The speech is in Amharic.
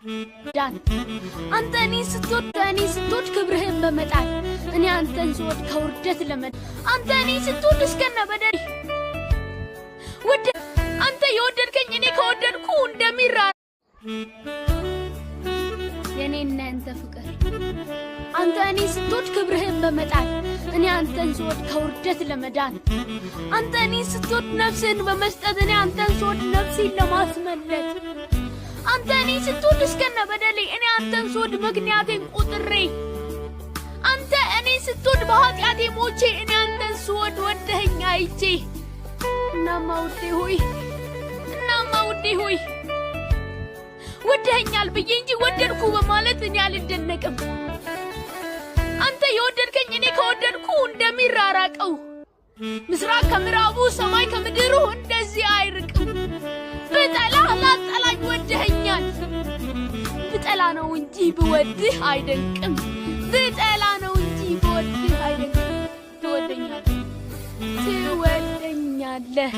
ዳን አንተ እኔን ስትወድ ክብርህን በመጣል እኔ አንተን ስወድ ከውርደት ለመድ አንተ እኔን ስትወድ እስከነ በደል ወደ አንተ የወደድከኝ እኔ ከወደድኩ እንደሚራ የኔና አንተ ፍቅር አንተ እኔን ስትወድ ክብርህን በመጣል እኔ አንተን ስወድ ከውርደት ለመዳን አንተ እኔን ስትወድ ነፍስህን በመስጠት እኔ አንተን ስወድ ነፍሴን ለማስመለጥ አንተ እኔን ስትወድ እስከነ በደሌ እኔ አንተን ስወድ ምክንያቴን ቆጥሬ አንተ እኔን ስትወድ በኃጢአቴ ሞቼ እኔ አንተን ስወድ ወደኸኝ አይቼ እናማ ውዴ ሆይ ወደኸኛል ብዬ እንጂ ወደድኩ በማለት እኔ አልደነቅም አንተ የወደድከኝ እኔ ከወደድኩ እንደሚራራቀው ምስራቅ ከምዕራቡ ሰማይ ከምድሩ እንደዚህ አይርቅም ብጠላህ ላጠላኝ ወደኸኛል ብጠላ ነው እንጂ ብወድህ አይደንቅም ብጠላ ነው እንጂ ብወድህ አይደንቅም ትወደኛለህ